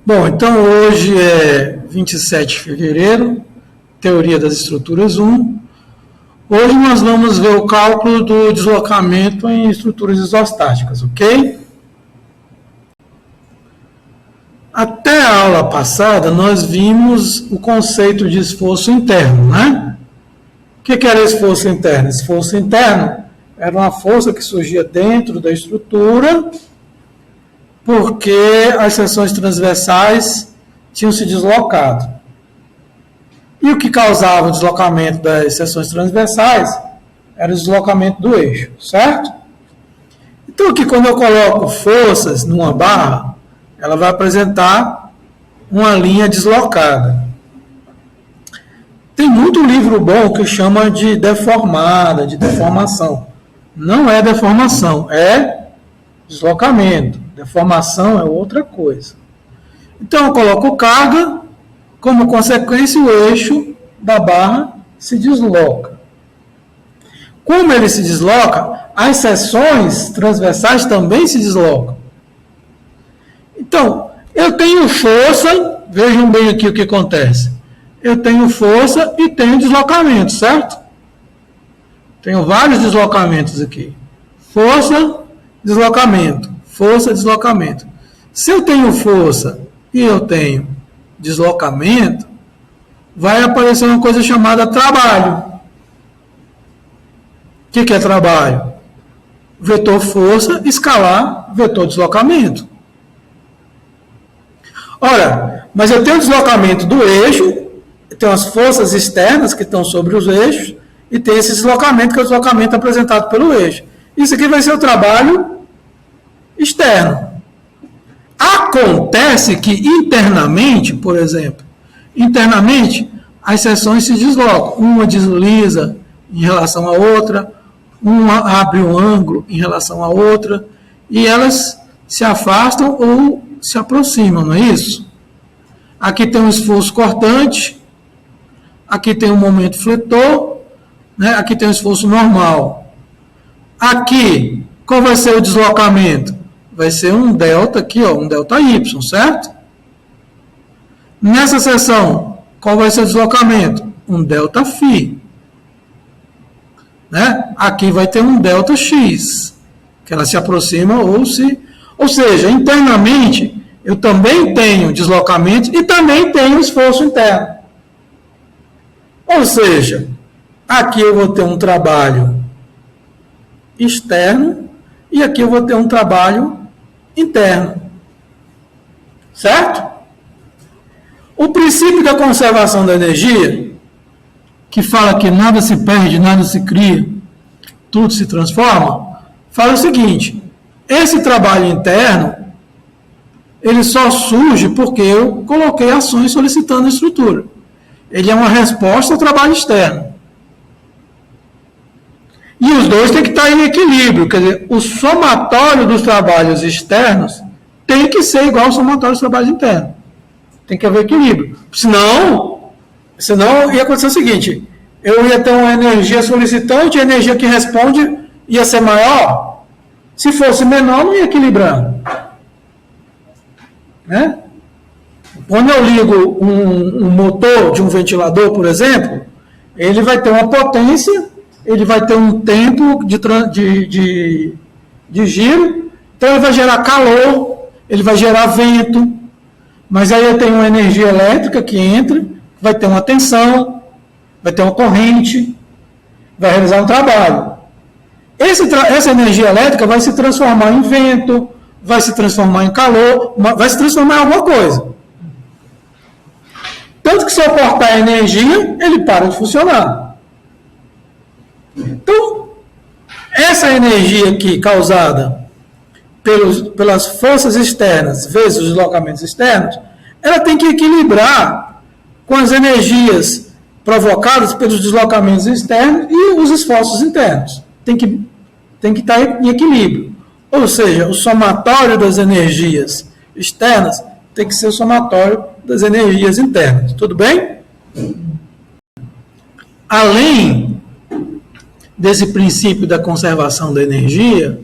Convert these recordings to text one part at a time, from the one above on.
Bom, então hoje é 27 de fevereiro, Teoria das Estruturas 1. Hoje nós vamos ver o cálculo do deslocamento em estruturas isostáticas, ok? Até a aula passada nós vimos o conceito de esforço interno, né? O que era esforço interno? Esforço interno era uma força que surgia dentro da estrutura porque as seções transversais tinham se deslocado. E o que causava o deslocamento das seções transversais era o deslocamento do eixo, certo? Então aqui quando eu coloco forças numa barra, ela vai apresentar uma linha deslocada. Tem muito livro bom que chama de deformada, de deformação. Não é deformação, é deslocamento. Deformação é outra coisa. Então eu coloco carga, como consequência o eixo da barra se desloca. Como ele se desloca, as seções transversais também se deslocam. Então, eu tenho força, vejam bem aqui o que acontece. Eu tenho força e tenho deslocamento, certo? Tenho vários deslocamentos aqui. Força, deslocamento. Força, deslocamento. Se eu tenho força e eu tenho deslocamento, vai aparecer uma coisa chamada trabalho. O que é trabalho? Vetor força, escalar, vetor deslocamento. Ora, mas eu tenho o deslocamento do eixo, eu tenho as forças externas que estão sobre os eixos, e tem esse deslocamento, que é o deslocamento apresentado pelo eixo. Isso aqui vai ser o trabalho externo. Acontece que internamente, por exemplo, internamente as seções se deslocam. Uma desliza em relação à outra, uma abre um ângulo em relação à outra, e elas se afastam ou se aproximam, não é isso? Aqui tem um esforço cortante, aqui tem um momento fletor, né? Aqui tem um esforço normal. Aqui, qual vai ser o deslocamento? Vai ser um delta aqui, ó, um delta Y, certo? Nessa seção, qual vai ser o deslocamento? Um delta φ. Né? Aqui vai ter um delta X, que ela se aproxima ou se... Ou seja, internamente, eu também tenho deslocamento e também tenho esforço interno. Ou seja, aqui eu vou ter um trabalho externo e aqui eu vou ter um trabalho interno. Certo? O princípio da conservação da energia, que fala que nada se perde, nada se cria, tudo se transforma, fala o seguinte: esse trabalho interno, ele só surge porque eu coloquei ações solicitando a estrutura. Ele é uma resposta ao trabalho externo. E os dois têm que estar em equilíbrio, quer dizer, o somatório dos trabalhos externos tem que ser igual ao somatório dos trabalhos internos. Tem que haver equilíbrio. Senão ia acontecer o seguinte: eu ia ter uma energia solicitante, a energia que responde ia ser maior. Se fosse menor, não ia equilibrar. Né? Quando eu ligo um motor de um ventilador, por exemplo, ele vai ter uma potência, ele vai ter um tempo de giro, então ele vai gerar calor, ele vai gerar vento, mas aí eu tenho uma energia elétrica que entra, vai ter uma tensão, vai ter uma corrente, vai realizar um trabalho. Essa energia elétrica vai se transformar em vento, vai se transformar em calor, vai se transformar em alguma coisa. Tanto que se eu cortar a energia, ele para de funcionar. Então, essa energia aqui causada pelas forças externas vezes os deslocamentos externos, ela tem que equilibrar com as energias provocadas pelos deslocamentos externos e os esforços internos. Tem que estar em equilíbrio. Ou seja, o somatório das energias externas tem que ser o somatório das energias internas. Tudo bem? Além desse princípio da conservação da energia,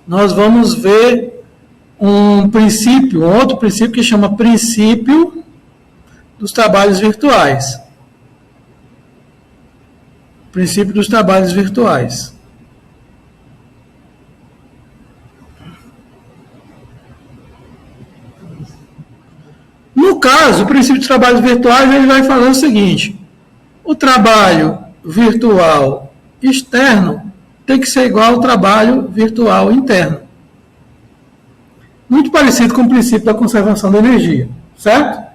nós vamos ver um outro princípio que chama princípio dos trabalhos virtuais. Princípio dos trabalhos virtuais. No caso, o princípio dos trabalhos virtuais, ele vai falar o seguinte: o trabalho virtual externo tem que ser igual ao trabalho virtual interno. Muito parecido com o princípio da conservação da energia, certo?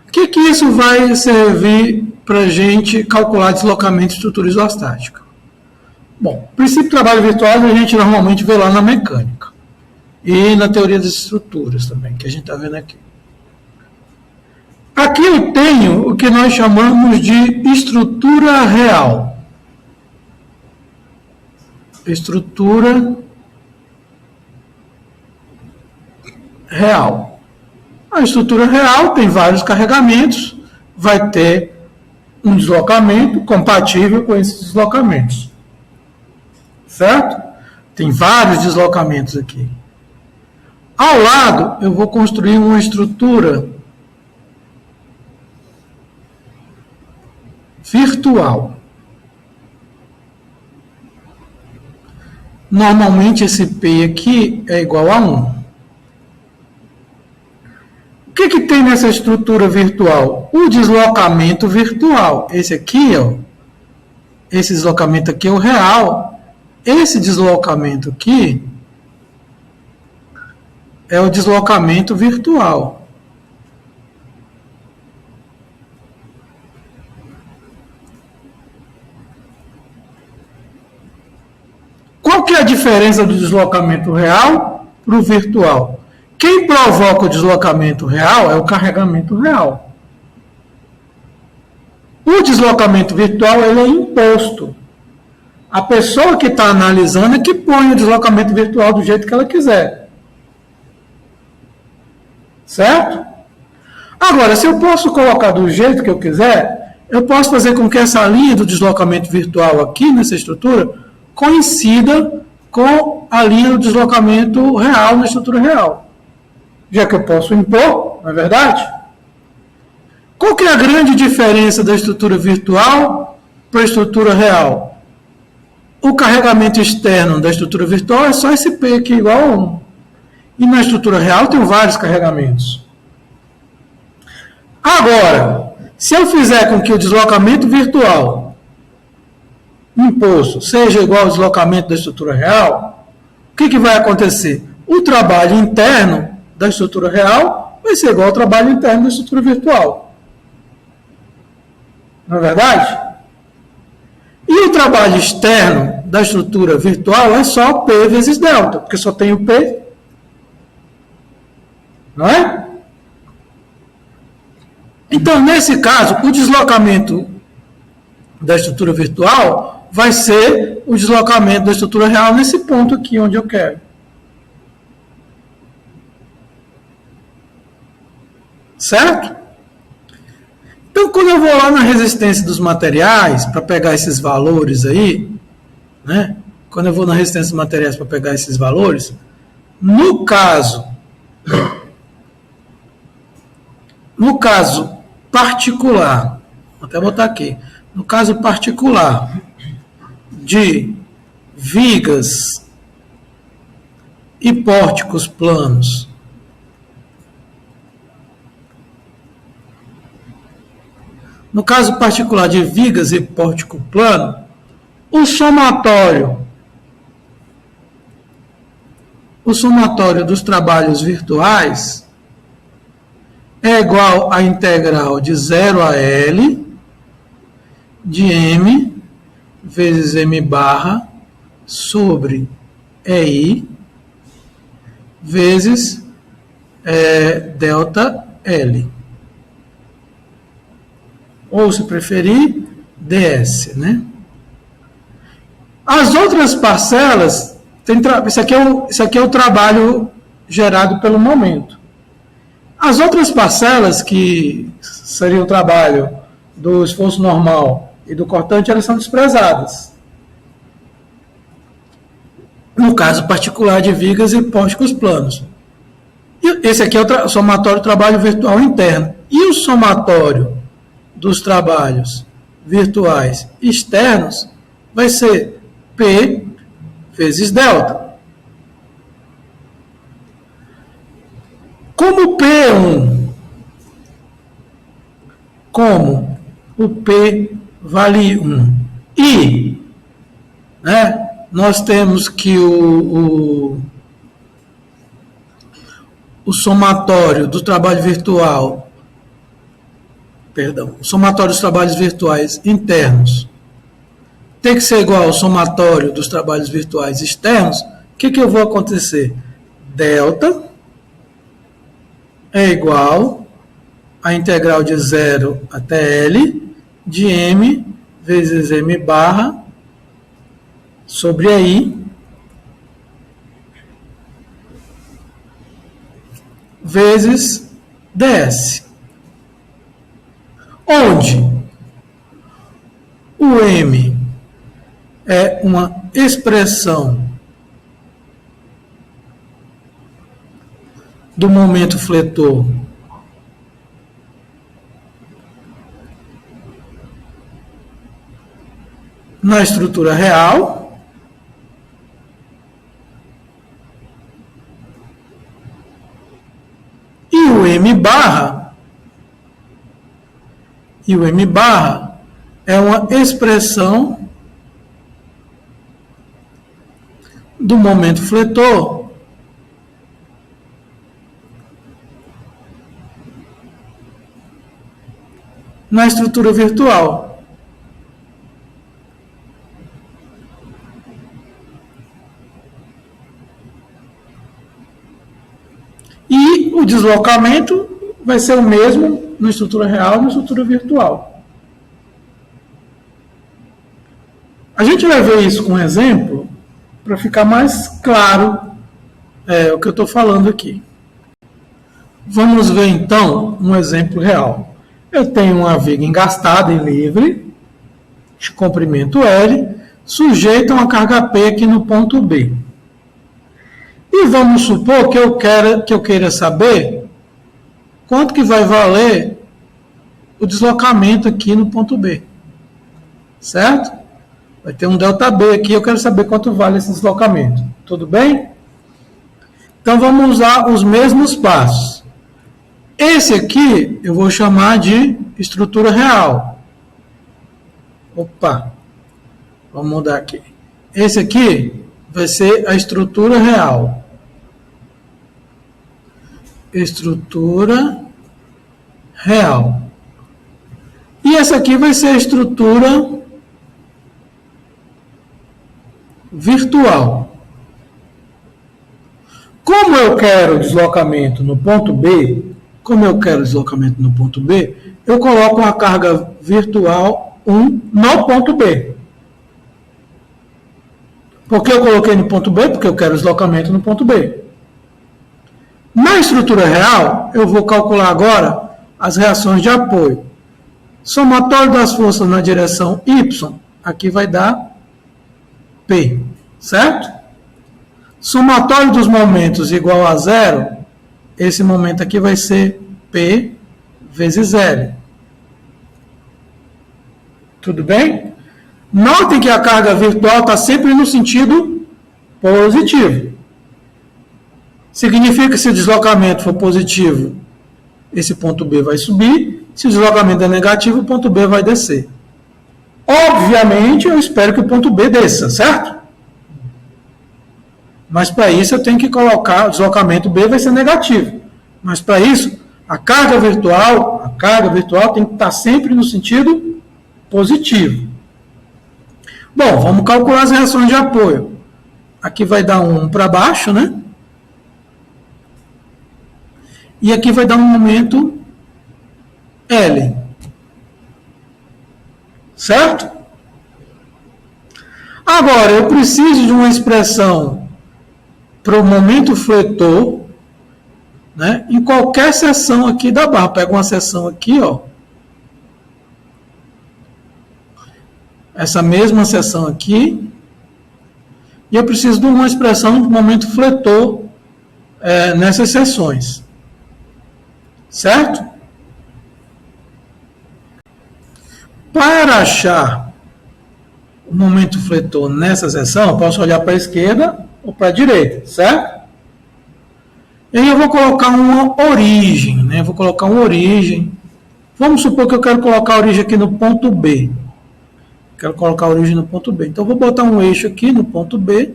O que isso vai servir para a gente calcular deslocamento de estrutura isostática? Bom, o princípio do trabalho virtual a gente normalmente vê lá na mecânica e na teoria das estruturas também, que a gente está vendo aqui. Aqui eu tenho o que nós chamamos de estrutura real. Estrutura real. A estrutura real tem vários carregamentos, vai ter um deslocamento compatível com esses deslocamentos. Certo? Tem vários deslocamentos aqui. Ao lado, eu vou construir uma estrutura virtual. Normalmente esse P aqui é igual a 1. O que tem nessa estrutura virtual? O deslocamento virtual. Esse aqui, ó, esse deslocamento aqui é o real. Esse deslocamento aqui é o deslocamento virtual. Qual que é a diferença do deslocamento real para o virtual? Quem provoca o deslocamento real é o carregamento real. O deslocamento virtual ele é imposto. A pessoa que está analisando é que põe o deslocamento virtual do jeito que ela quiser. Certo? Agora, se eu posso colocar do jeito que eu quiser, eu posso fazer com que essa linha do deslocamento virtual aqui nessa estrutura coincida com a linha do deslocamento real na estrutura real. Já que eu posso impor, não é verdade? Qual que é a grande diferença da estrutura virtual para a estrutura real? O carregamento externo da estrutura virtual é só esse P aqui igual a 1. E na estrutura real tem vários carregamentos. Agora, se eu fizer com que o deslocamento virtual imposto seja igual ao deslocamento da estrutura real, o que vai acontecer? O trabalho interno da estrutura real vai ser igual ao trabalho interno da estrutura virtual. Não é verdade? E o trabalho externo da estrutura virtual é só P vezes delta, porque só tem o P. Não é? Então, nesse caso, o deslocamento da estrutura virtual vai ser o deslocamento da estrutura real nesse ponto aqui onde eu quero. Certo? Então, quando eu vou lá na resistência dos materiais, para pegar esses valores aí, né? Quando eu vou na resistência dos materiais para pegar esses valores, no caso particular, vou até botar aqui, no caso particular de vigas e pórticos planos, no caso particular de vigas e pórtico plano, o somatório dos trabalhos virtuais é igual à integral de 0 a L de M vezes M barra sobre EI vezes delta L. Ou, se preferir, DS, né? As outras parcelas, isso aqui é o trabalho gerado pelo momento. As outras parcelas, que seria o trabalho do esforço normal e do cortante, elas são desprezadas. no caso particular de vigas e pórticos planos. E esse aqui é o somatório do trabalho virtual interno. E o somatório dos trabalhos virtuais externos vai ser P vezes delta. Como o P vale 1 e, né, nós temos que o somatório do trabalho virtual, o somatório dos trabalhos virtuais internos tem que ser igual ao somatório dos trabalhos virtuais externos, o que eu vou acontecer? Delta é igual a integral de 0 até L de M vezes M barra sobre I vezes ds, onde o M é uma expressão do momento fletor na estrutura real, e o M barra é uma expressão do momento fletor na estrutura virtual. E o deslocamento vai ser o mesmo na estrutura real e na estrutura virtual. A gente vai ver isso com um exemplo para ficar mais claro o que eu estou falando aqui. Vamos ver então um exemplo real. Eu tenho uma viga engastada e livre, de comprimento L, sujeita a uma carga P aqui no ponto B. E vamos supor que eu queira saber quanto que vai valer o deslocamento aqui no ponto B. Certo? Vai ter um ΔB aqui, eu quero saber quanto vale esse deslocamento. Tudo bem? Então vamos usar os mesmos passos. Esse aqui eu vou chamar de estrutura real. Opa! Vamos mudar aqui. Esse aqui vai ser a estrutura real. Estrutura real. E essa aqui vai ser a estrutura virtual. Como eu quero deslocamento no ponto B, eu coloco uma carga virtual 1 no ponto B. Por que eu coloquei no ponto B? Porque eu quero deslocamento no ponto B. Na estrutura real, eu vou calcular agora as reações de apoio. Somatório das forças na direção Y, aqui vai dar P, certo? Somatório dos momentos igual a 0, esse momento aqui vai ser P vezes L. Tudo bem? Notem que a carga virtual está sempre no sentido positivo. Significa que se o deslocamento for positivo, esse ponto B vai subir. Se o deslocamento é negativo, o ponto B vai descer. Obviamente, eu espero que o ponto B desça, certo? Mas para isso eu tenho que colocar, o deslocamento B vai ser negativo. Mas para isso, a carga virtual tem que estar sempre no sentido positivo. Bom, vamos calcular as reações de apoio. Aqui vai dar um para baixo, né? E aqui vai dar um momento L. Certo? Agora, eu preciso de uma expressão para o momento fletor, né, em qualquer seção aqui da barra. Pega uma seção aqui, ó. Essa mesma seção aqui. e eu preciso de uma expressão de momento fletor nessas seções. Certo? Para achar o momento fletor nessa seção, eu posso olhar para a esquerda ou para a direita, certo? E aí eu vou colocar uma origem, né? Vou colocar uma origem. Vamos supor que eu quero colocar a origem aqui no ponto B. Quero colocar a origem no ponto B. Então, eu vou botar um eixo aqui no ponto B.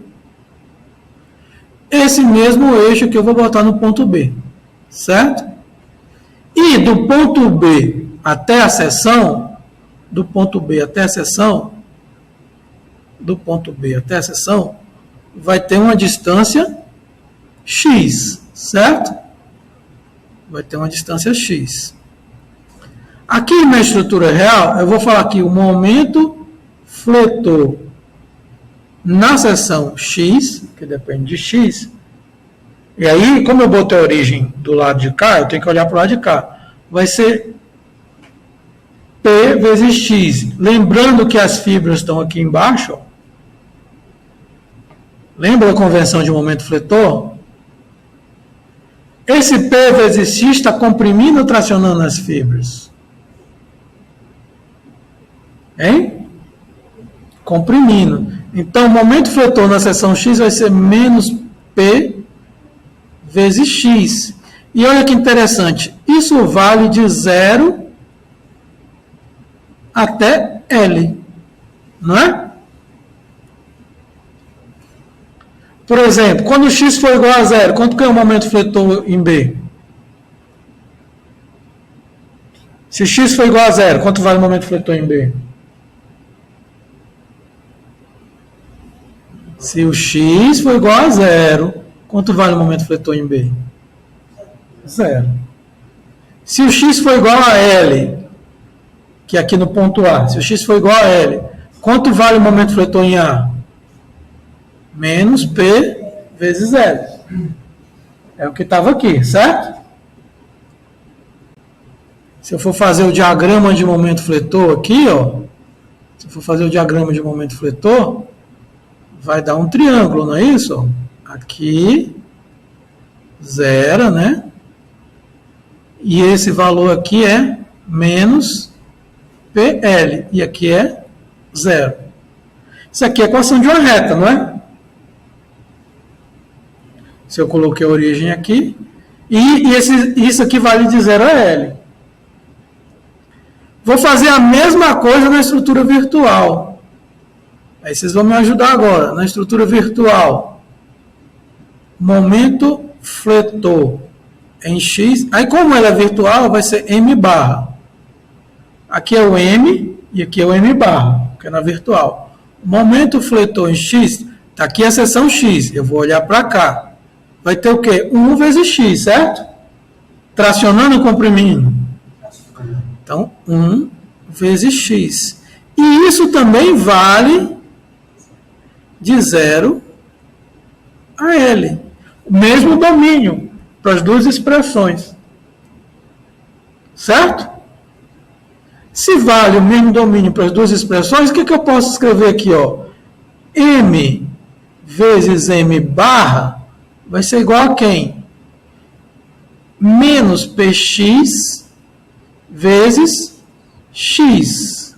Esse mesmo eixo que eu vou botar no ponto B. Certo? E do ponto B até a seção, do ponto B até a seção, vai ter uma distância x, certo? Vai ter uma distância x. Aqui na estrutura real, eu vou falar aqui o momento fletor na seção x, que depende de x, e aí, como eu botei a origem do lado de cá, eu tenho que olhar para o lado de cá. Vai ser P vezes x. Lembrando que as fibras estão aqui embaixo. Ó. Lembra da convenção de momento fletor? Esse P vezes x está comprimindo ou tracionando as fibras? Hein? Comprimindo. Então, o momento fletor na seção x vai ser menos P vezes x. E olha que interessante. Isso vale de 0 até L. Não é? Por exemplo, quando x for igual a 0, quanto que é o momento fletor em B? Se x for igual a 0, quanto vale o momento fletor em B? Se o x for igual a 0, quanto vale o momento fletor em B? 0. Se o x for igual a L, que é aqui no ponto A, se o x for igual a L, quanto vale o momento fletor em A? Menos P vezes L. É o que estava aqui, certo? Se eu for fazer o diagrama de momento fletor aqui, ó, se eu for fazer o diagrama de momento fletor, vai dar um triângulo, não é isso? Aqui, 0, né? E esse valor aqui é menos PL. E aqui é 0. Isso aqui é a equação de uma reta, não é? Se eu coloquei a origem aqui. E isso aqui vale de 0 a L. Vou fazer a mesma coisa na estrutura virtual. Aí vocês vão me ajudar agora. Na estrutura virtual. Momento fletor em x. Aí como ela é virtual, vai ser m barra. Aqui é o m e aqui é o m barra, que é na virtual. Momento fletor em x, está aqui a seção x. Eu vou olhar para cá. Vai ter o quê? 1 vezes x, certo? Tracionando ou comprimindo? Então, 1 vezes x. E isso também vale de 0 a L. O mesmo domínio para as duas expressões. Certo? Se vale o mesmo domínio para as duas expressões, o que eu posso escrever aqui? Ó? M vezes m barra vai ser igual a quem? Menos px vezes x.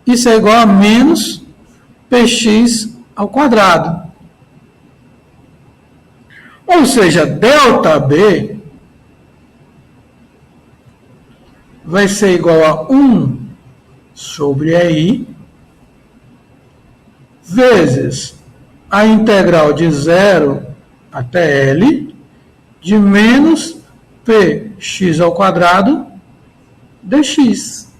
Isso é igual a menos px ao quadrado. Ou seja, ΔB vai ser igual a 1 sobre I vezes a integral de 0 até L de menos px ao quadrado dx.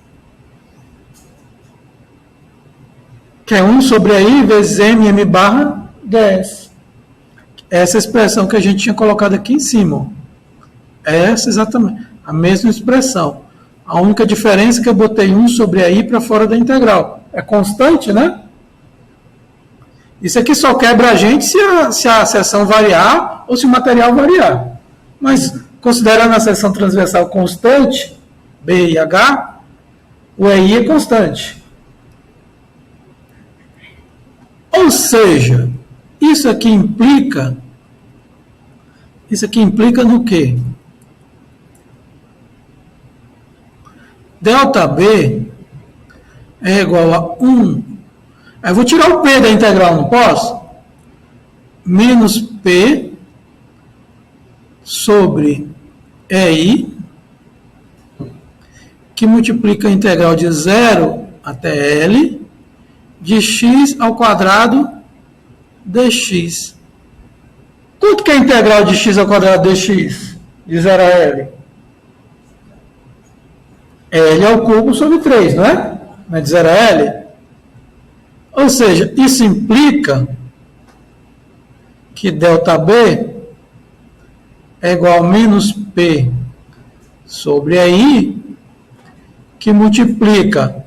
Que é 1 sobre I vezes m barra ds. Essa expressão que a gente tinha colocado aqui em cima. Essa exatamente. A mesma expressão. A única diferença é que eu botei 1 sobre I para fora da integral. É constante, né? Isso aqui só quebra a gente se a seção variar ou se o material variar. Mas, considerando a seção transversal constante, B e H, o EI é constante. Ou seja, Isso aqui implica no quê? Delta B é igual a 1. Aí eu vou tirar o P da integral, não posso? Menos P sobre EI, que multiplica a integral de 0 até L, de x ao quadrado dx. Quanto que é a integral de x ao quadrado dx? De 0 a L? L ao cubo sobre 3, não é? Não é de 0 a L? Ou seja, isso implica que ΔB é igual a menos P sobre I, que multiplica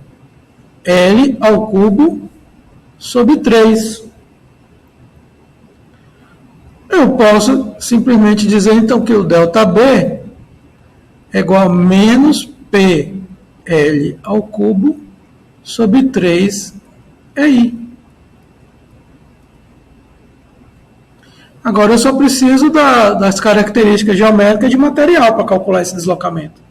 L ao cubo sobre 3. Eu posso simplesmente dizer, então, que o ΔB é igual a menos PL ao cubo sobre 3 EI. Agora eu só preciso das características geométricas de material para calcular esse deslocamento.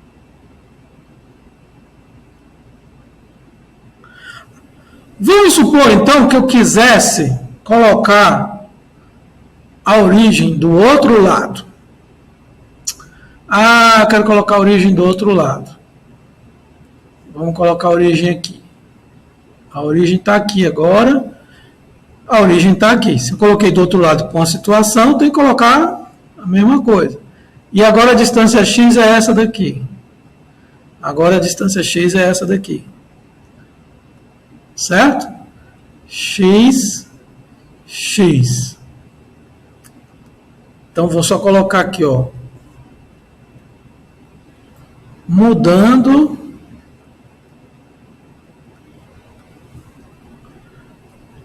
Vamos supor, então, que eu quisesse colocar a origem do outro lado. Ah, quero colocar a origem do outro lado. Vamos colocar a origem aqui. A origem está aqui agora. A origem está aqui. Se eu coloquei do outro lado com a situação, tem que colocar a mesma coisa. E agora a distância x é essa daqui. Agora a distância x é essa daqui. Certo? X. Então, vou só colocar aqui, ó. Mudando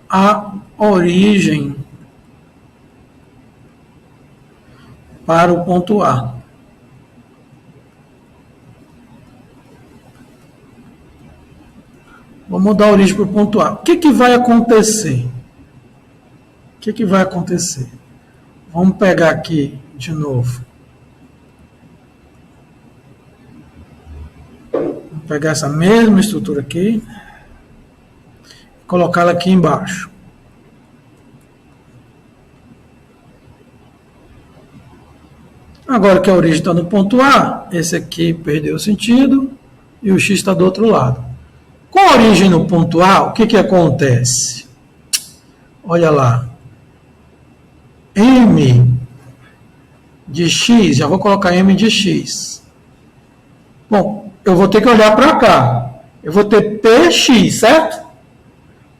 a origem para o ponto A. Vou mudar a origem para o ponto A. O que vai acontecer? O que vai acontecer? Vamos pegar aqui de novo. Vou pegar essa mesma estrutura aqui e colocá-la aqui embaixo. Agora que a origem está no ponto A, esse aqui perdeu o sentido e o x está do outro lado. Com a origem no ponto A, o que acontece? Olha lá. M de x, já vou colocar M de x. Bom, eu vou ter que olhar para cá. Eu vou ter PX, certo?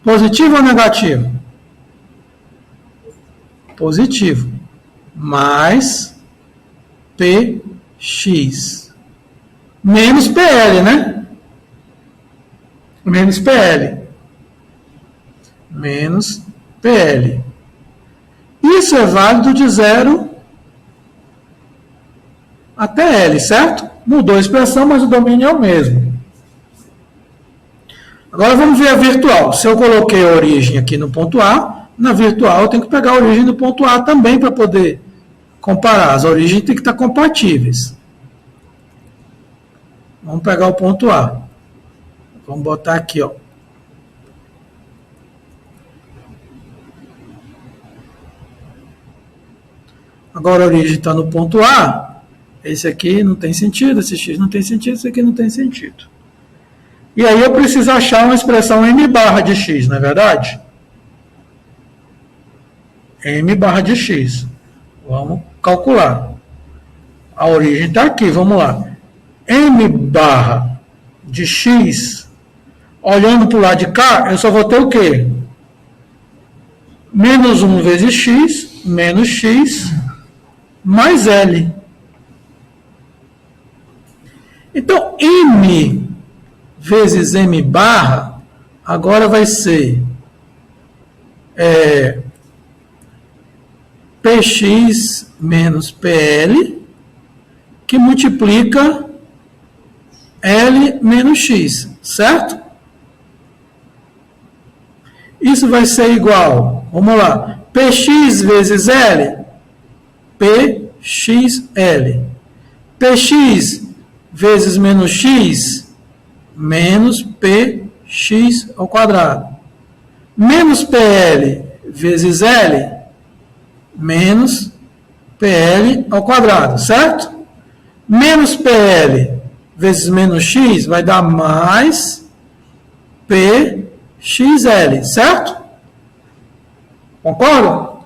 Positivo ou negativo? Positivo. Mais PX. Menos PL, né? Menos PL. Menos PL. Isso é válido de 0 até L, certo? Mudou a expressão, mas o domínio é o mesmo. Agora vamos ver a virtual. Se eu coloquei a origem aqui no ponto A, na virtual eu tenho que pegar a origem do ponto A também para poder comparar. As origens têm que estar compatíveis. Vamos pegar o ponto A. Vamos botar aqui, ó. Agora a origem está no ponto A. Esse aqui não tem sentido, esse x não tem sentido, esse aqui não tem sentido. E aí eu preciso achar uma expressão m barra de x, não é verdade? M barra de x. Vamos calcular. A origem está aqui, vamos lá. M barra de x, olhando para o lado de cá, eu só vou ter o quê? Menos 1 vezes x, menos x, mais L. Então, M vezes M barra, agora vai ser PX menos PL, que multiplica L menos X, certo? Isso vai ser igual, vamos lá, Px vezes L, PXL. Px vezes menos x, menos Px ao quadrado. Menos PL vezes L, menos PL ao quadrado, certo? Menos PL vezes menos x vai dar mais PXL, certo? Concorda?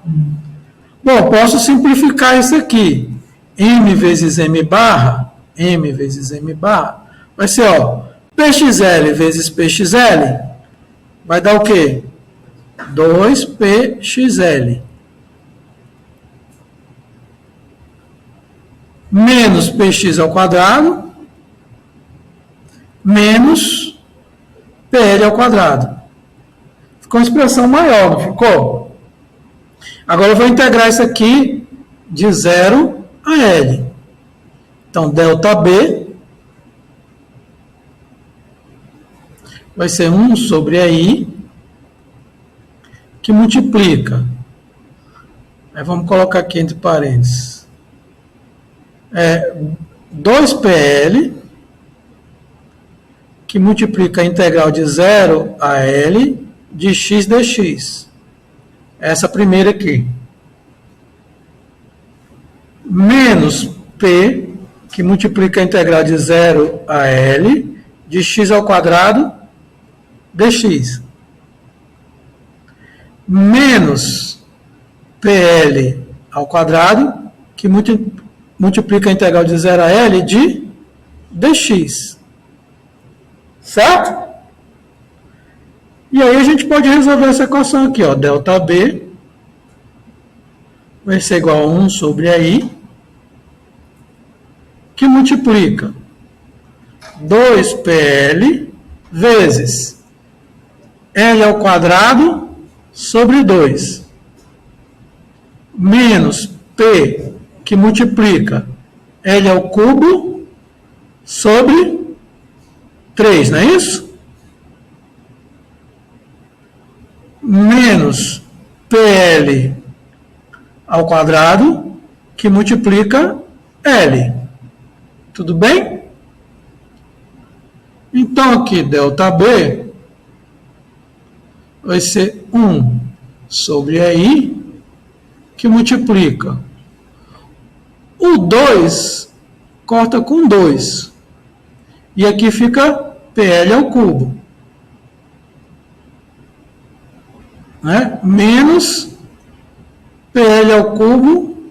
Bom, posso simplificar isso aqui. M vezes M barra, vai ser, ó, PXL vezes PXL, vai dar o quê? 2PXL. Menos Px ao quadrado, menos PL ao quadrado. Ficou uma expressão maior, não ficou? Agora eu vou integrar isso aqui de 0 a L. Então, ΔB vai ser 1 sobre I, que multiplica. Aí vamos colocar aqui entre parênteses. 2PL, que multiplica a integral de 0 a L de x dx. Essa primeira aqui. Menos P, que multiplica a integral de 0 a L de x ao quadrado dx. Menos PL ao quadrado, que multiplica a integral de 0 a L de dx. Certo? E aí a gente pode resolver essa equação aqui, ó. ΔB vai ser igual a 1 sobre I, que multiplica 2PL vezes L ao quadrado sobre 2, menos P, que multiplica L ao cubo sobre 3, não é isso? Menos PL ao quadrado, que multiplica L. Tudo bem? Então, aqui, ΔB vai ser 1 sobre I, que multiplica. O 2 corta com 2. E aqui fica PL ao cubo. Né? Menos PL ao cubo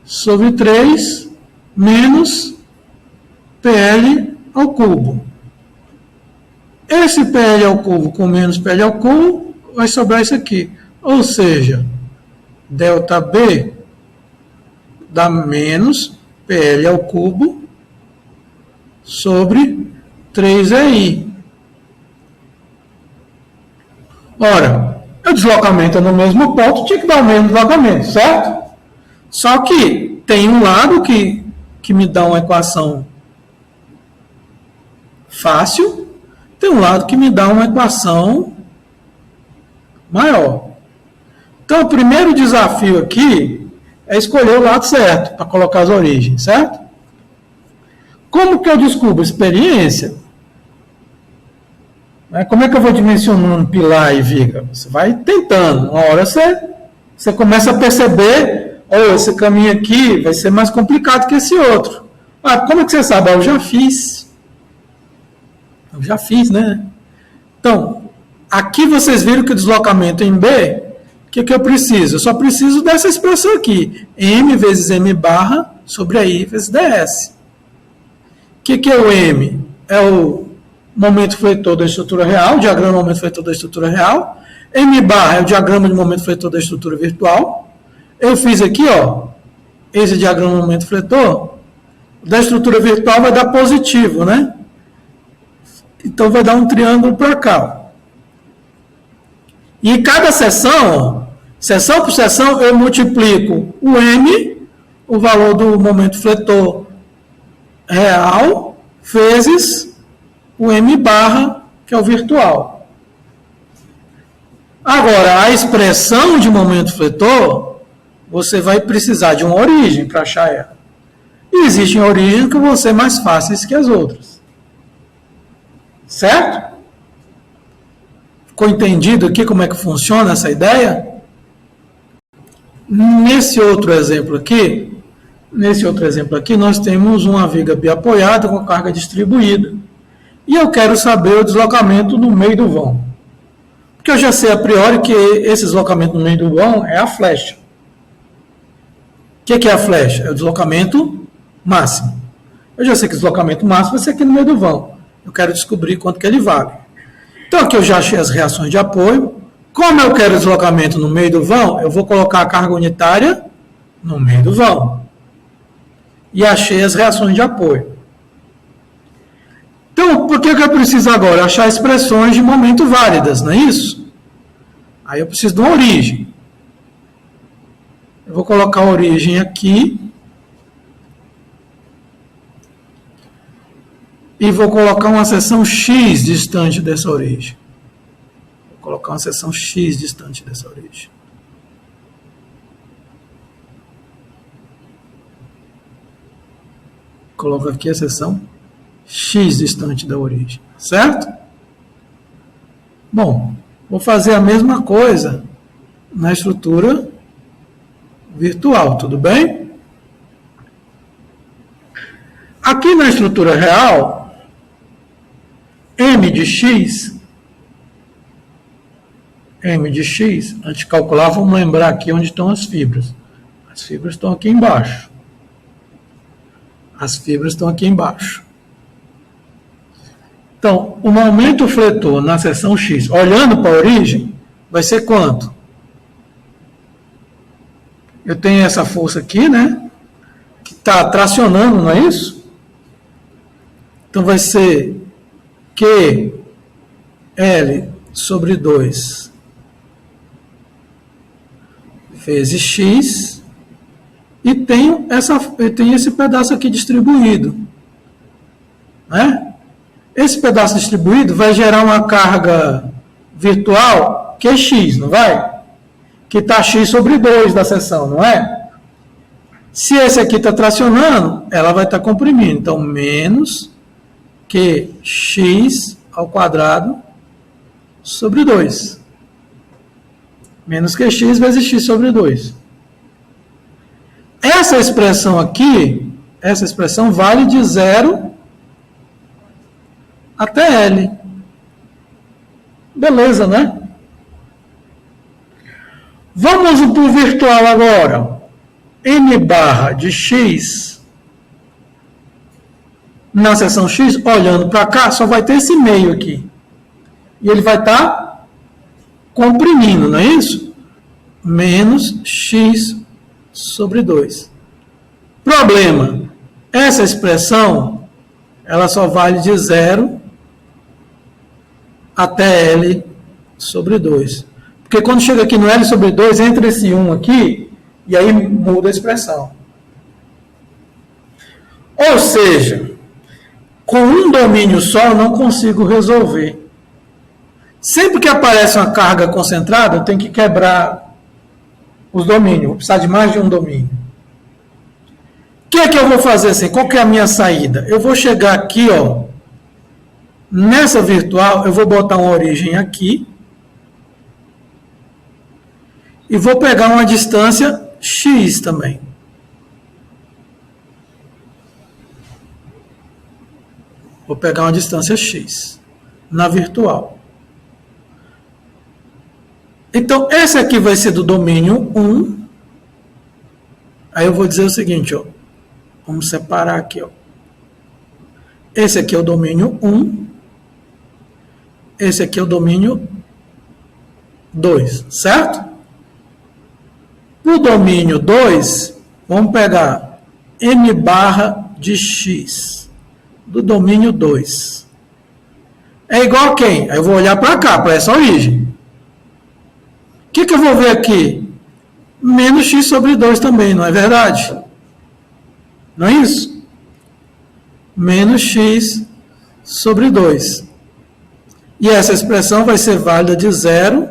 sobre 3 menos PL ao cubo. Esse PL ao cubo com menos PL ao cubo vai sobrar isso aqui. Ou seja, ΔB dá menos PL ao cubo sobre 3EI. Ora, o deslocamento é no mesmo ponto, tinha que dar o mesmo deslocamento, certo? Só que tem um lado que me dá uma equação fácil, tem um lado que me dá uma equação maior. Então, o primeiro desafio aqui é escolher o lado certo, para colocar as origens, certo? Como que eu descubro? Experiência. Como é que eu vou dimensionando pilar e viga? Você vai tentando. Uma hora você começa a perceber, esse caminho aqui vai ser mais complicado que esse outro. Como é que você sabe? Eu já fiz. Né? Então, aqui vocês viram que o deslocamento em B, o que eu preciso? Eu só preciso dessa expressão aqui. M vezes M barra sobre a I vezes ds. O que é o M? É o momento fletor da estrutura real, o diagrama de momento fletor da estrutura real. M barra é o diagrama de momento fletor da estrutura virtual. Eu fiz aqui, esse diagrama de momento fletor da estrutura virtual vai dar positivo, né? Então vai dar um triângulo para cá. E cada seção, seção por seção, eu multiplico o M, o valor do momento fletor real, vezes o M barra, que é o virtual. Agora, a expressão de momento fletor, você vai precisar de uma origem para achar ela. E existem origens que vão ser mais fáceis que as outras. Certo? Ficou entendido aqui como é que funciona essa ideia? Nesse outro exemplo aqui, nós temos uma viga biapoiada com carga distribuída. E eu quero saber o deslocamento no meio do vão. Porque eu já sei a priori que esse deslocamento no meio do vão é a flecha. O que é a flecha? É o deslocamento máximo. Eu já sei que o deslocamento máximo vai ser aqui no meio do vão. Eu quero descobrir quanto que ele vale. Então aqui eu já achei as reações de apoio. Como eu quero deslocamento no meio do vão, eu vou colocar a carga unitária no meio do vão. E achei as reações de apoio. Então, por que eu preciso agora? Achar expressões de momento válidas, não é isso? Aí eu preciso de uma origem. Eu vou colocar a origem aqui. E vou colocar uma seção X distante dessa origem. Vou colocar uma seção X distante dessa origem. Coloco aqui a seção X distante da origem, certo? Bom, vou fazer a mesma coisa na estrutura virtual, tudo bem? Aqui na estrutura real, M de X, antes de calcular, vamos lembrar aqui onde estão as fibras. As fibras estão aqui embaixo. Então, o momento fletor na seção X, olhando para a origem, vai ser quanto? Eu tenho essa força aqui, né? Que está tracionando, não é isso? Então, vai ser QL sobre 2 vezes X, e tenho esse pedaço aqui distribuído. Né? Esse pedaço distribuído vai gerar uma carga virtual que é X, não vai? Que está X sobre 2 da seção, não é? Se esse aqui está tracionando, ela vai estar comprimindo. Então, menos que X ao quadrado sobre 2. Menos que X vezes X sobre 2. Essa expressão aqui, vale de 0 até L. Beleza, né? Vamos para o virtual agora. M barra de X, na seção X, olhando para cá, só vai ter esse meio aqui. E ele vai estar comprimindo, não é isso? Menos X sobre 2. Problema. Essa expressão, ela só vale de 0 até L sobre 2. Porque quando chega aqui no L sobre 2, entra esse 1 aqui, e aí muda a expressão. Ou seja, com um domínio só eu não consigo resolver. Sempre que aparece uma carga concentrada, eu tenho que quebrar os domínios. Vou precisar de mais de um domínio. O que é que eu vou fazer assim? Qual que é a minha saída? Eu vou chegar aqui, ó, nessa virtual, eu vou botar uma origem aqui e vou pegar uma distância X também. Vou pegar uma distância X na virtual. Então, esse aqui vai ser do domínio 1. Aí eu vou dizer o seguinte, ó. Vamos separar aqui, ó. Esse aqui é o domínio 1. Esse aqui é o domínio 2, certo? No domínio 2, vamos pegar M barra de X do domínio 2. É igual a quem? Aí eu vou olhar para cá, para essa origem. O que eu vou ver aqui? Menos X sobre 2 também, não é verdade? Não é isso? Menos X sobre 2. E essa expressão vai ser válida de 0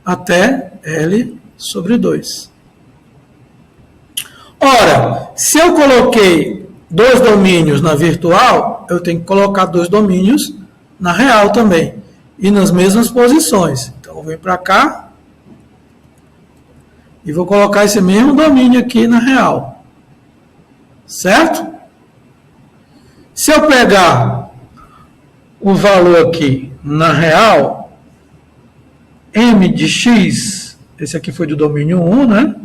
até L sobre 2. Ora, se eu coloquei 2 domínios na virtual, eu tenho que colocar 2 domínios na real também. E nas mesmas posições. Então, eu venho para cá e vou colocar esse mesmo domínio aqui na real. Certo? Se eu pegar o valor aqui na real, m de x, esse aqui foi do domínio 1, né?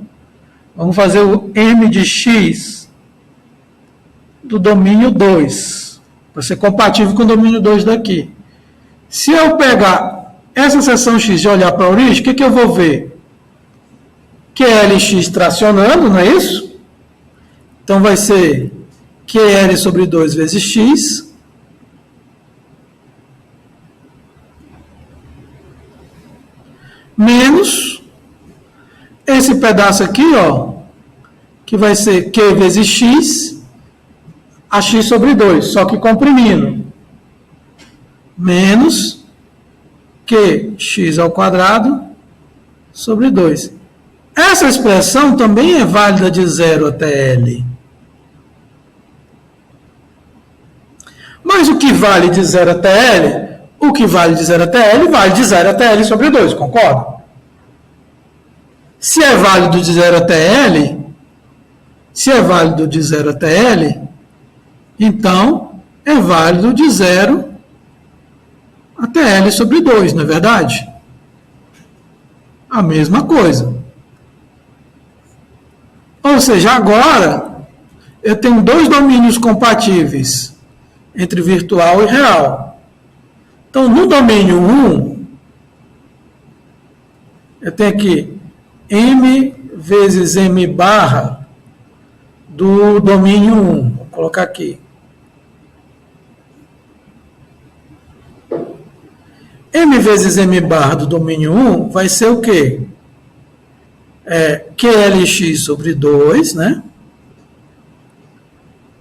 Vamos fazer o m de x do domínio 2, para ser compatível com o domínio 2 daqui. Se eu pegar essa seção x e olhar para a origem, o que eu vou ver? QLX tracionando, não é isso? Então vai ser QL sobre 2 vezes x menos esse pedaço aqui, ó, que vai ser Q vezes x, a x sobre 2, só que comprimindo. Menos QX ao quadrado sobre 2. Essa expressão também é válida de 0 até L. Mas o que vale de 0 até L? O que vale de 0 até L vale de 0 até L sobre 2, concorda? Se é válido de 0 até L, então é válido de 0 até L sobre 2, não é verdade? A mesma coisa. Ou seja, agora eu tenho 2 domínios compatíveis entre virtual e real. Então, no domínio 1, eu tenho aqui m vezes m barra do domínio 1. Vou colocar aqui. M vezes m barra do domínio 1 vai ser o quê? QLX sobre 2, né?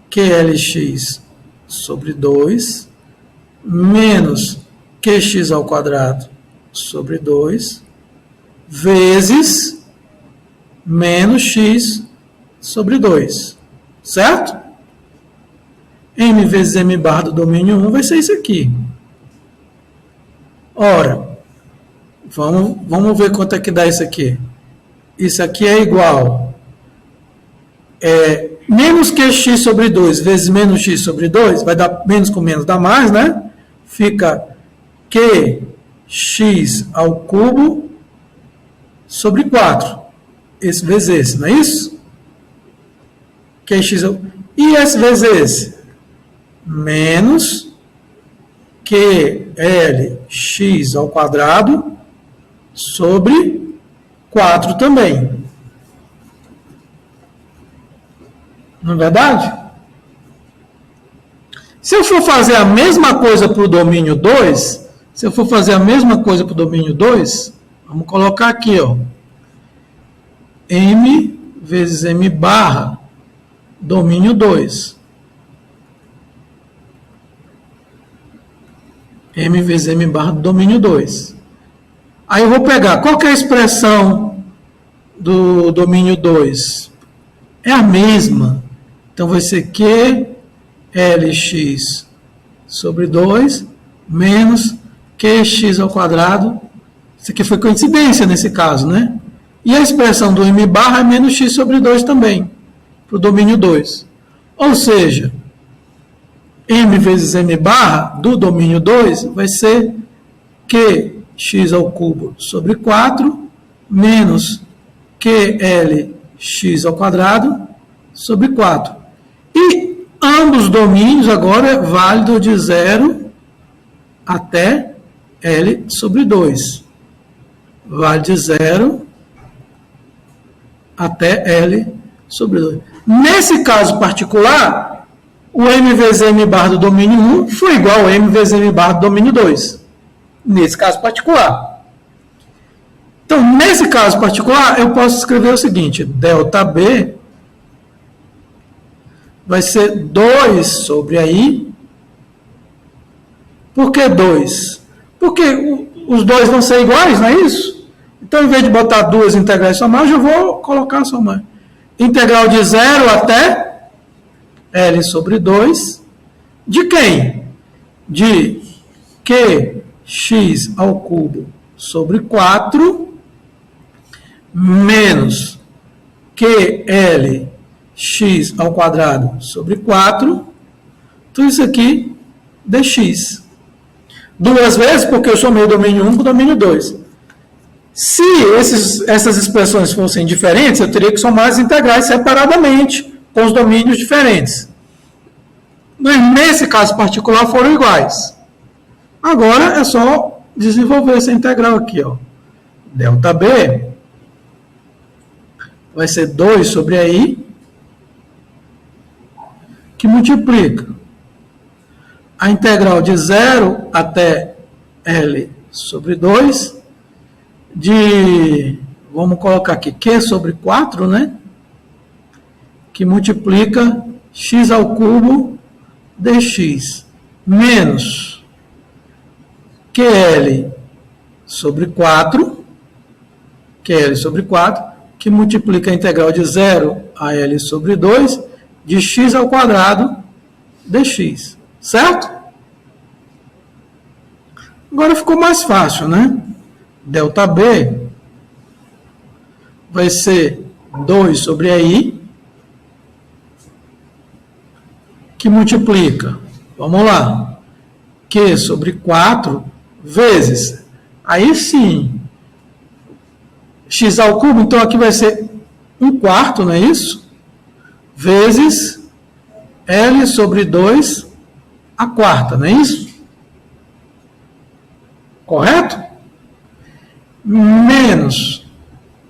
QLX sobre 2 menos QX ao quadrado sobre 2 vezes menos x sobre 2. Certo? M vezes m barra do domínio 1 vai ser isso aqui. Ora, vamos ver quanto é que dá isso aqui. Isso aqui é igual menos QX sobre 2 vezes menos x sobre 2, vai dar menos com menos, dá mais, né? Fica QX ao cubo sobre 4. Esse vezes esse, não é isso? QX ao... E esse vezes esse? Menos QLX ao quadrado sobre 4 também. Não é verdade? Se eu for fazer a mesma coisa para o domínio 2, vamos colocar aqui, ó, m vezes m barra domínio 2. M vezes m barra do domínio 2. Aí eu vou pegar, qual que é a expressão do domínio 2? É a mesma. Então vai ser QLX sobre 2 menos QX ao quadrado. Isso aqui foi coincidência nesse caso, né? E a expressão do m barra é menos x sobre 2 também, para o domínio 2. Ou seja, m vezes m barra do domínio 2 vai ser QX ao cubo sobre 4 menos QLX ao quadrado sobre 4. E ambos domínios agora é válido de 0 até L sobre 2. Vale de 0 até L sobre 2. Nesse caso particular, o m vezes m barra do domínio 1 foi igual ao m vezes m barra do domínio 2. Nesse caso particular. Então, nesse caso particular, eu posso escrever o seguinte: ΔB vai ser 2 sobre I. Por que 2? Porque os dois vão ser iguais, não é isso? Então, em vez de botar duas integrais somar, eu já vou colocar somar. Integral de 0 até L sobre 2. De quem? De QX ao cubo sobre 4 menos QLX ao quadrado sobre 4. Tudo isso aqui dx. Duas vezes, porque eu somei o domínio 1 com o domínio 2. Se essas expressões fossem diferentes, eu teria que somar as integrais separadamente, com os domínios diferentes. Mas nesse caso particular foram iguais. Agora é só desenvolver essa integral aqui, ó. Delta B vai ser 2 sobre I, que multiplica a integral de 0 até L sobre 2, vamos colocar aqui, Q sobre 4, né? Que multiplica x ao cubo dx, menos QL sobre 4, que multiplica a integral de 0 a L sobre 2, de x ao quadrado dx. Certo? Agora ficou mais fácil, né? Delta B vai ser 2 sobre I, que multiplica, vamos lá, Q sobre 4 vezes, aí sim, x ao cubo, então aqui vai ser 1/4, não é isso? Vezes L sobre 2 a quarta, não é isso? Correto? Menos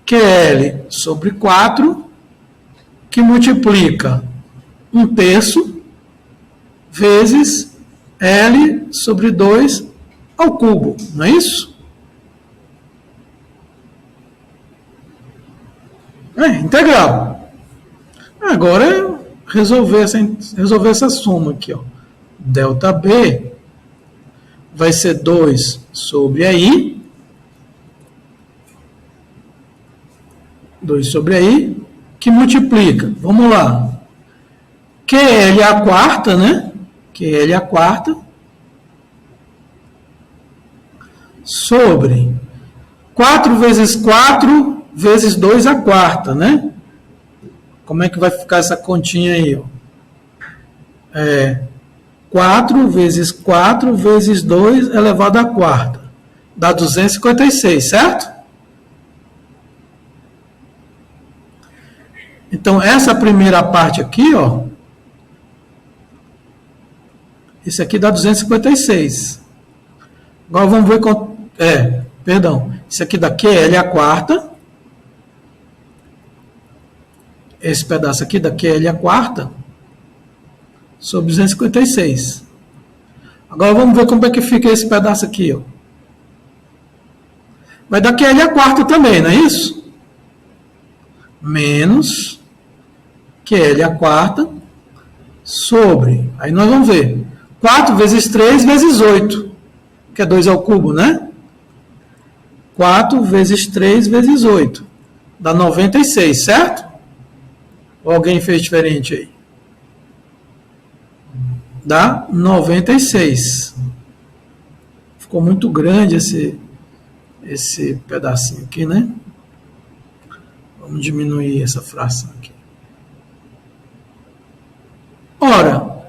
QL sobre 4, que multiplica 1/3 vezes L sobre 2 ao cubo, não é isso? Integral. Agora é resolver essa soma aqui, ó. Delta B vai ser 2 sobre I, 2 sobre I, que multiplica, vamos lá, QL a quarta, né? QL a quarta, sobre 4 vezes 4 vezes 2 a quarta, né? Como é que vai ficar essa continha aí, ó? 4 vezes 4 vezes 2 elevado à quarta. Dá 256, certo? Então, essa primeira parte aqui, ó. Isso aqui dá 256. Agora vamos ver quanto... Isso aqui dá QL a quarta. Esse pedaço aqui da QL a quarta. Sobre 256. Agora vamos ver como é que fica esse pedaço aqui, ó. Vai dar QL a quarta também, não é isso? Menos QL a quarta sobre, aí nós vamos ver, 4 vezes 3 vezes 8, que é 2 ao cubo, né? 4 vezes 3 vezes 8, dá 96, certo? Ou alguém fez diferente aí? Dá 96. Ficou muito grande esse pedacinho aqui, né? Vamos diminuir essa fração aqui. Ora,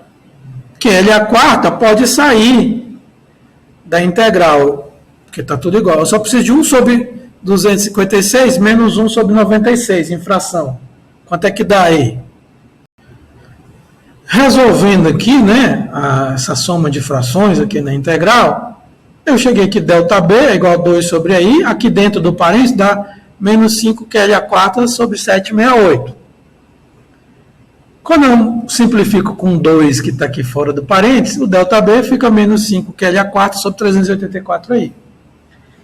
QL a quarta pode sair da integral, porque está tudo igual. Eu só preciso de 1 sobre 256 menos 1 sobre 96 em fração. Quanto é que dá aí? Resolvendo aqui, né, essa soma de frações aqui na integral, eu cheguei aqui, delta B é igual a 2 sobre I, aqui dentro do parênteses dá menos 5 QL a quarta sobre 768. Quando eu simplifico com 2 que está aqui fora do parênteses, o delta B fica menos 5 QL a quarta sobre 384 aí.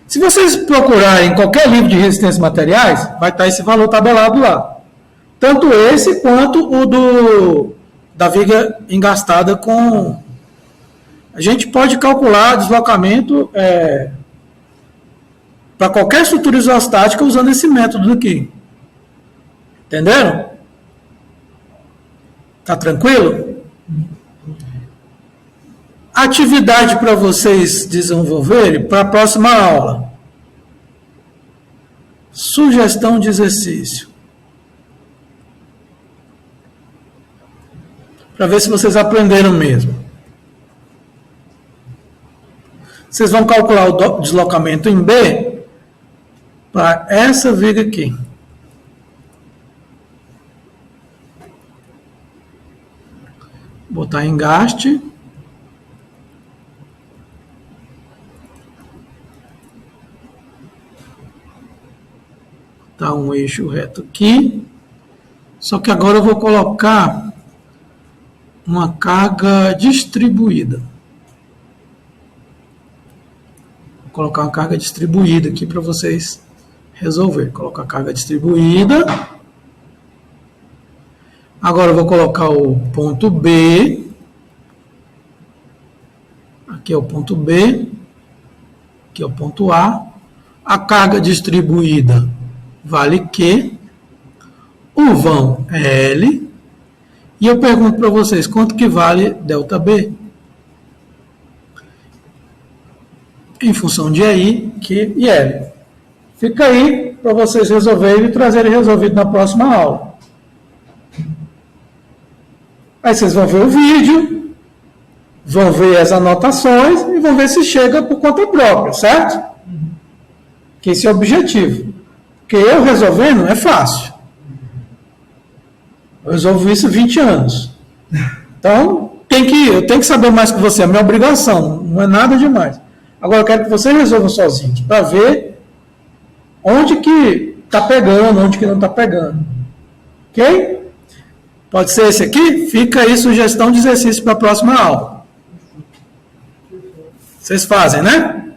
Se vocês procurarem em qualquer livro de resistências materiais, vai estar esse valor tabelado lá. Tanto esse quanto o da viga engastada com... A gente pode calcular deslocamento para qualquer estrutura isostática usando esse método aqui. Entenderam? Tá tranquilo? Atividade para vocês desenvolverem para a próxima aula. Sugestão de exercício. Para ver se vocês aprenderam mesmo. Vocês vão calcular o deslocamento em B para essa viga aqui. Botar engaste. Botar um eixo reto aqui. Só que agora eu vou colocar uma carga distribuída. Vou colocar uma carga distribuída aqui para vocês resolverem. Colocar a carga distribuída. Agora eu vou colocar o ponto B. Aqui é o ponto B. Aqui é o ponto A. A carga distribuída vale Q. O vão é L. E eu pergunto para vocês, quanto que vale ΔB? Em função de I, Q e L. Fica aí para vocês resolverem e trazerem resolvido na próxima aula. Aí vocês vão ver o vídeo, vão ver as anotações e vão ver se chega por conta própria, certo? Que esse é o objetivo. Porque eu resolvendo é fácil. Eu resolvo isso há 20 anos. Então, eu tenho que saber mais que você, é minha obrigação, não é nada demais. Agora eu quero que você resolva sozinho, para ver onde que está pegando, onde que não está pegando. Ok? Pode ser esse aqui? Fica aí sugestão de exercício para a próxima aula. Vocês fazem, né?